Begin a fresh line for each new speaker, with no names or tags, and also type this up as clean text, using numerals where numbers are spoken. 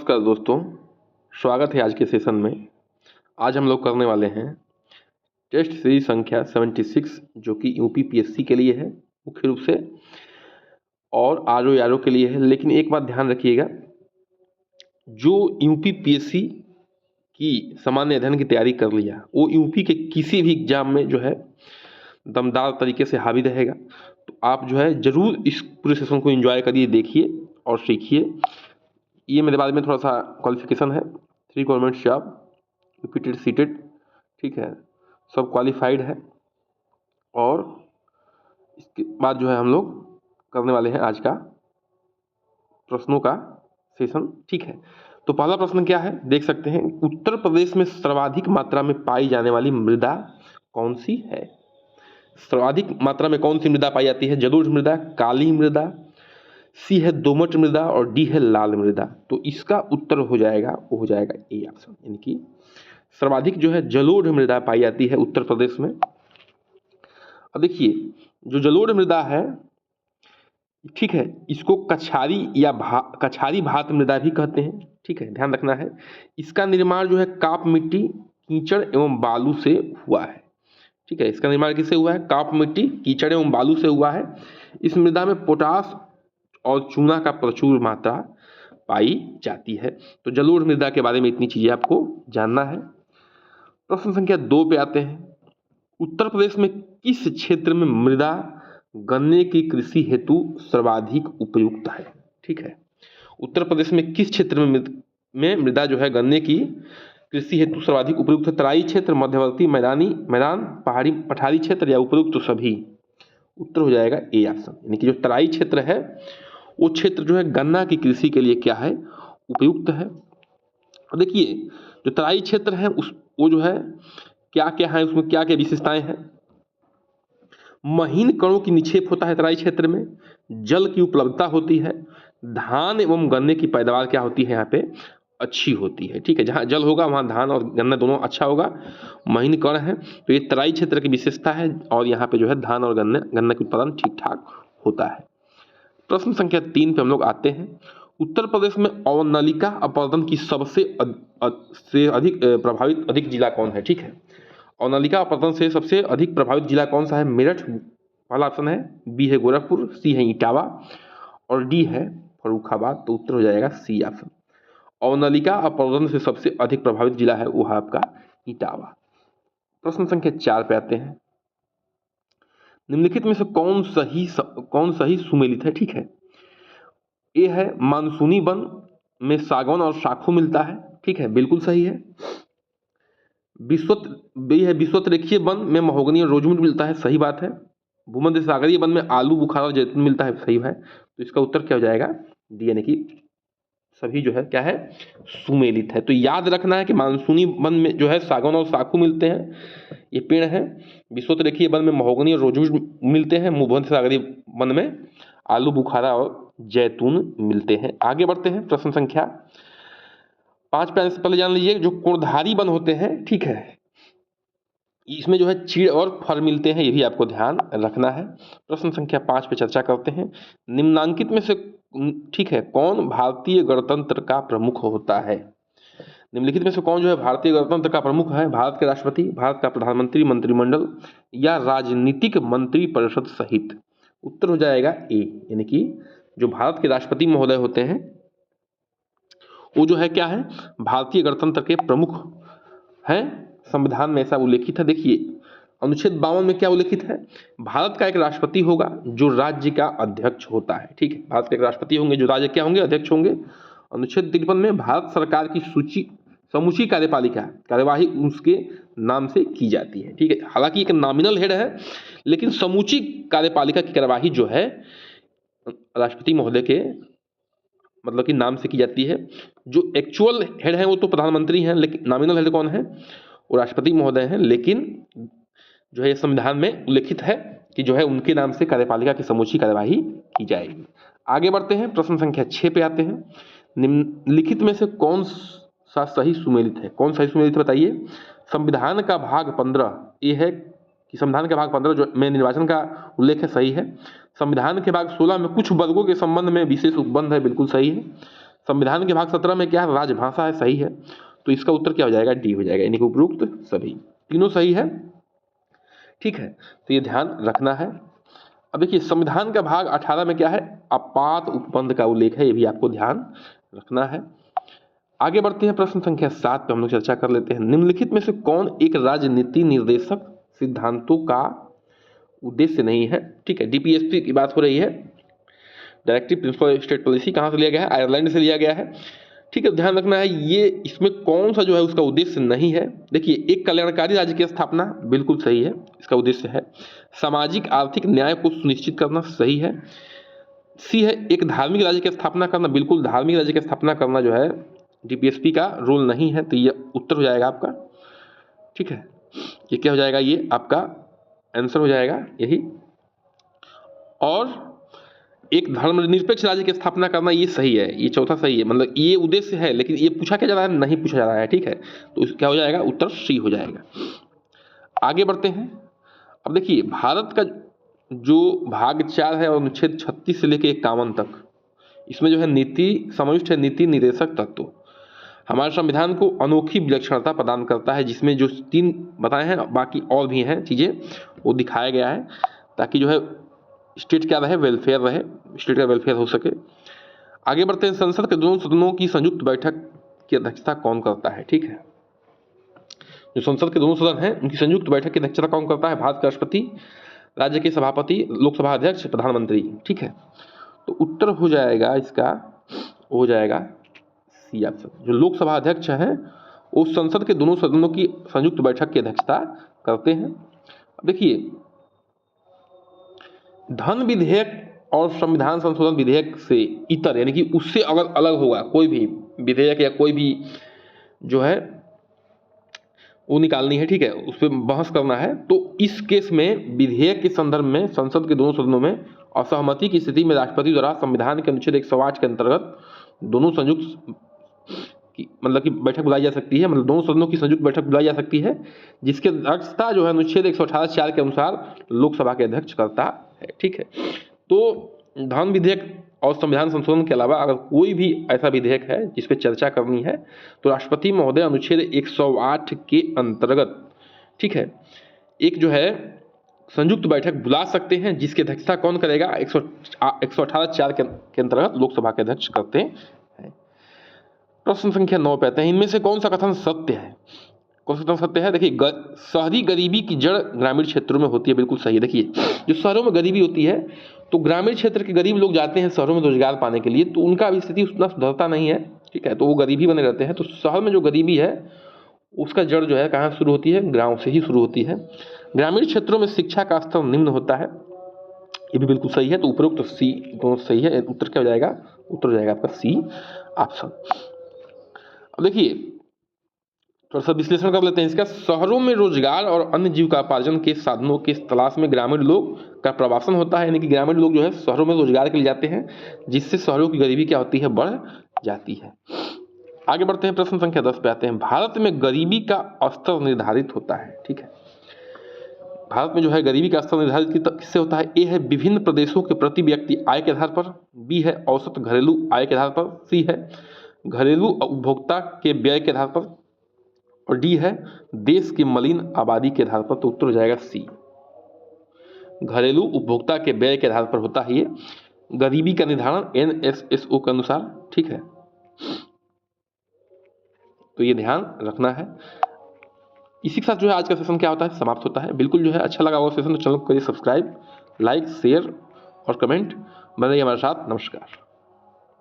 नमस्कार दोस्तों, स्वागत है आज के सेशन में। आज हम लोग करने वाले हैं टेस्ट सीरीज संख्या 76 जो कि यूपीपीएससी के लिए है मुख्य रूप से, और आरओ के लिए है। लेकिन एक बात ध्यान रखिएगा, जो यूपीपीएससी की सामान्य अध्ययन की तैयारी कर लिया वो यूपी के किसी भी एग्जाम में जो है दमदार तरीके से हावी रहेगा। तो आप जो है ज़रूर इस पूरे सेशन को एंजॉय करिए, देखिए और सीखिए। ये मेरे बारे में थोड़ा सा क्वालिफिकेशन है, 3 गवर्नमेंट जॉब, रिपीटेड सीटेड, ठीक है, सब क्वालिफाइड है। और इसके बाद जो है हम लोग करने वाले हैं आज का प्रश्नों का सेशन, ठीक है। तो पहला प्रश्न क्या है, देख सकते हैं। उत्तर प्रदेश में सर्वाधिक मात्रा में पाई जाने वाली मृदा कौन सी है? सर्वाधिक मात्रा में कौन सी मृदा पाई जाती है? जलोढ़ मृदा, काली मृदा, सी है दोमट मृदा और डी है लाल मृदा। तो इसका उत्तर हो जाएगा, वो हो जाएगा ए ऑप्शन, यानी कि सर्वाधिक जो है जलोढ़ मृदा पाई जाती है उत्तर प्रदेश में। अब देखिए, जो जलोढ़ मृदा है, ठीक है, इसको कछारी या कछारी भात मृदा भी कहते हैं, ठीक है, ध्यान रखना है। इसका निर्माण जो है काप मिट्टी, कीचड़ एवं बालू से हुआ है, ठीक है। इसका निर्माण किससे हुआ है? काप मिट्टी, कीचड़ एवं बालू से हुआ है। इस मृदा में पोटास और चूना का प्रचुर मात्रा पाई जाती है। तो जलोढ़ मृदा के बारे में इतनी चीजें आपको जानना है। प्रश्न संख्या 2 पे आते हैं। उत्तर प्रदेश में किस क्षेत्र में मृदा गन्ने की कृषि हेतु सर्वाधिक उपयुक्त है? ठीक है, उत्तर प्रदेश में किस क्षेत्र में मृदा जो है गन्ने की कृषि हेतु सर्वाधिक उपयुक्त है? तराई क्षेत्र, मध्यवर्ती मैदान, पहाड़ी पठारी क्षेत्र या उपयुक्त सभी? उत्तर हो जाएगा ए ऑप्शन, यानी कि जो तराई क्षेत्र है वो क्षेत्र जो है गन्ना की कृषि के लिए क्या है? उपयुक्त है। और देखिए, जो तराई क्षेत्र है वो जो है क्या क्या है, उसमें क्या क्या विशेषताएं हैं? महीन कणों की निक्षेप होता है तराई क्षेत्र में, जल की उपलब्धता होती है, धान एवं गन्ने की पैदावार क्या होती है यहाँ पे? अच्छी होती है, ठीक है। जहाँ जल होगा वहाँ धान और गन्ना दोनों अच्छा होगा। महीन कण है तो ये तराई क्षेत्र की विशेषता है, और यहाँ पे जो है धान और गन्ना के उत्पादन ठीक ठाक होता है। प्रश्न संख्या 3 पे हम लोग आते हैं। उत्तर प्रदेश में अवनलिका अपरदन की सबसे अधिक प्रभावित जिला कौन है? ठीक है, अवनलिका अपरदन से सबसे अधिक प्रभावित जिला कौन सा है? मेरठ पहला ऑप्शन है, बी है गोरखपुर, सी है इटावा और डी है फर्रुखाबाद। तो उत्तर हो जाएगा सी ऑप्शन। अवनलिका अपरदन से सबसे अधिक प्रभावित जिला है वो है आपका इटावा। प्रश्न संख्या 4 पे आते हैं। निम्नलिखित में से कौन सही सुमेलित है? ठीक है, ए है मानसूनी वन में सागौन और साखू मिलता है, ठीक है, बिल्कुल सही है। विश्वत रेखीय वन में महोगनी और रोजवुड मिलता है, सही बात है। भूमध्य सागरीय वन में आलू बुखारा और जैतून मिलता है, सही है। तो इसका उत्तर क्या हो जाएगा? डी, यानी कि सभी जो है क्या है? सुमेलित है। तो याद रखना है कि मानसूनी वन में जो है सागौन और साखू मिलते हैं, ये पेड़ है। विश्वत रेखीय वन में महोगनी और रोजवुड मिलते हैं। भूमध्य सागरीय वन में आलू बुखारा और जैतून मिलते हैं। आगे बढ़ते हैं, प्रश्न संख्या 5 पे पहले जान लीजिए, जो कोणधारी वन होते हैं, ठीक है, इसमें जो है चीड़ और फर मिलते हैं, ये भी आपको ध्यान रखना है। प्रश्न संख्या 5 पे चर्चा करते हैं। निम्नांकित में से, ठीक है, कौन भारतीय गणतंत्र का प्रमुख होता है? निम्नलिखित में से कौन जो है भारतीय गणतंत्र का प्रमुख है? भारत के राष्ट्रपति, भारत का प्रधानमंत्री, मंत्रिमंडल या राजनीतिक मंत्री परिषद सहित? उत्तर हो जाएगा ए, यानी कि जो भारत के राष्ट्रपति महोदय होते हैं वो जो है क्या है? भारतीय गणतंत्र के प्रमुख हैं। संविधान में ऐसा उल्लेखित है। देखिए, अनुच्छेद 52 में क्या उल्लेखित है? भारत का एक राष्ट्रपति होगा जो राज्य का अध्यक्ष होता है, ठीक है, भारत के एक राष्ट्रपति होंगे जो राज्य क्या होंगे? अध्यक्ष होंगे। अनुच्छेद 53 में भारत सरकार की समूची कार्यवाही उसके नाम से की जाती है, ठीक है। हालांकि एक नॉमिनल हेड है, लेकिन समूची कार्यपालिका की कार्यवाही जो है राष्ट्रपति महोदय के मतलब कि नाम से की जाती है। जो एक्चुअल हेड है वो तो प्रधानमंत्री हैं, लेकिन नॉमिनल हेड कौन है? वो राष्ट्रपति महोदय हैं। लेकिन जो है संविधान में उल्लेखित है कि जो है उनके नाम से कार्यपालिका की समूची कार्यवाही की जाएगी। आगे बढ़ते हैं, प्रश्न संख्या 6 पे आते हैं। निम्नलिखित में से कौन सा सही सुमेलित है? कौन सही सुमेलित बताइए? संविधान का भाग 15, ये है कि संविधान के भाग 15 जो में निर्वाचन का उल्लेख है, सही है। संविधान के भाग 16 में कुछ वर्गों के संबंध में विशेष उपबंध है, बिल्कुल सही है। संविधान के भाग 17 में क्या है, राजभाषा है, सही है। तो इसका उत्तर क्या हो जाएगा, डी हो जाएगा, यानी कि उपरोक्त सभी, तीनों सही है। ठीक है, तो ये ध्यान रखना है। अब देखिए संविधान का भाग 18 में क्या है, आपात उपबंध का उल्लेख है, ये भी आपको ध्यान रखना है। आगे बढ़ते हैं, प्रश्न संख्या 7 पे हम लोग चर्चा कर लेते हैं। निम्नलिखित में से कौन एक राजनीति निर्देशक सिद्धांतों का उद्देश्य नहीं है। ठीक है, डीपीएसपी की बात हो रही है, डायरेक्टिव प्रिंसिपल स्टेट पॉलिसी, कहाँ से लिया गया है, आयरलैंड से लिया गया है। ठीक है, ध्यान रखना है ये इसमें कौन सा जो है उसका उद्देश्य नहीं है। देखिए एक कल्याणकारी राज्य की स्थापना, बिल्कुल सही है, इसका उद्देश्य है। सामाजिक आर्थिक न्याय को सुनिश्चित करना, सही है। सी है एक धार्मिक राज्य की स्थापना करना, बिल्कुल धार्मिक राज्य की स्थापना करना जो है डीपीएसपी का रोल नहीं है, तो ये उत्तर हो जाएगा आपका। ठीक है, ये क्या हो जाएगा, ये आपका आंसर हो जाएगा यही। और एक धर्मनिरपेक्ष राज्य की स्थापना करना, ये सही है, ये चौथा सही है, मतलब ये उद्देश्य है, लेकिन ये पूछा क्या जा रहा है, नहीं पूछा जा रहा है। ठीक है, तो क्या हो जाएगा, उत्तर सी हो जाएगा। आगे बढ़ते हैं। अब देखिए भारत का जो भाग 4 है और अनुच्छेद 36 से लेकर 51 तक, इसमें जो है नीति समाविष्ट है, नीति निर्देशक तत्व हमारे संविधान को अनोखी विलक्षणता प्रदान करता है, जिसमें जो 3 बताए हैं, बाकी और भी हैं चीज़ें, वो दिखाया गया है, ताकि जो है स्टेट क्या रहे, वेलफेयर रहे, स्टेट का वेलफेयर हो सके। आगे बढ़ते हैं, संसद के दोनों सदनों की संयुक्त बैठक की अध्यक्षता कौन करता है। ठीक है, जो संसद के दोनों सदन हैं उनकी संयुक्त बैठक की अध्यक्षता कौन करता है, भारत के राष्ट्रपति, राज्य के सभापति, लोकसभा अध्यक्ष, प्रधानमंत्री। ठीक है, तो उत्तर हो जाएगा इसका, हो जाएगा सी ऑप्शन। जो लोकसभा अध्यक्ष हैं वो संसद के दोनों सदनों की संयुक्त बैठक की अध्यक्षता करते हैं। अब देखिए धन विधेयक और संविधान संशोधन विधेयक से इतर, यानी कि उससे अगर अलग होगा कोई भी विधेयक या कोई भी जो है वो निकालनी है, ठीक है, उस पर बहस करना है, तो इस केस में विधेयक के संदर्भ में संसद के दोनों सदनों में असहमति की स्थिति में राष्ट्रपति द्वारा संविधान के अनुच्छेद 108 के अंतर्गत दोनों संयुक्त की मतलब की बैठक बुलाई जा सकती है, मतलब दोनों सदनों की संयुक्त बैठक बुलाई जा सकती है, जिसके अध्यक्षता जो है अनुच्छेद 118(4) के अनुसार लोकसभा के अध्यक्ष करता है। ठीक है, तो धन विधेयक और संविधान संशोधन के अलावा अगर कोई भी ऐसा विधेयक है जिस पर चर्चा करनी है, तो राष्ट्रपति महोदय अनुच्छेद 108 के अंतर्गत, ठीक है, एक जो है संयुक्त बैठक बुला सकते हैं, जिसकी अध्यक्षता कौन करेगा, 118(4) के अंतर्गत लोकसभा के अध्यक्ष करते हैं। प्रश्न संख्या 9 पे आते हैं, इनमें से कौन सा कथन सत्य है, कौन सा कथन सत्य है। देखिए शहरी गरीबी की जड़ ग्रामीण क्षेत्रों में होती है, बिल्कुल सही है। देखिए जो शहरों में गरीबी होती है, तो ग्रामीण क्षेत्र के गरीब लोग जाते हैं शहरों में रोजगार पाने के लिए, तो उनका भी स्थिति उतना सुधरता नहीं है। ठीक है, तो वो गरीबी बने रहते हैं। तो शहर में जो गरीबी है उसका जड़ जो है कहाँ शुरू होती है, गाँव से ही शुरू होती है। ग्रामीण क्षेत्रों में शिक्षा का स्तर निम्न होता है, ये भी बिल्कुल सही है। तो उपरोक्त तो सी दोनों सही है, उत्तर क्या हो जाएगा, उत्तर हो जाएगा आपका सी ऑप्शन। अब देखिए थोड़ा सा विश्लेषण कर लेते हैं इसका। शहरों में रोजगार और अन्य जीविकोपार्जन के साधनों के तलाश में ग्रामीण लोग का प्रवासन होता है, यानी कि ग्रामीण लोग जो है शहरों में रोजगार के लिए जाते हैं, जिससे शहरों की गरीबी क्या होती है, बढ़ जाती है। आगे बढ़ते हैं, प्रश्न संख्या 10 पे आते हैं। भारत में गरीबी का स्तर निर्धारित होता है। ठीक है, भारत में जो है गरीबी का स्तर निर्धारित किससे होता है। ए है विभिन्न प्रदेशों के प्रति व्यक्ति आय के आधार पर, बी है औसत घरेलू आय के आधार पर, सी है घरेलू उपभोक्ता के व्यय के आधार पर, और डी है देश की मलिन आबादी के आधार पर। तो उत्तर हो जाएगा सी, घरेलू उपभोक्ता के व्यय के आधार पर होता है ये गरीबी का निर्धारण NSSO के अनुसार। ठीक है, तो ये ध्यान रखना है। इसी के साथ जो है आज का सेशन क्या होता है, समाप्त होता है। बिल्कुल जो है अच्छा लगा वो सेशन तो चैनल को करिए सब्सक्राइब, लाइक, शेयर और कमेंट। बने रहिए हमारे साथ। नमस्कार।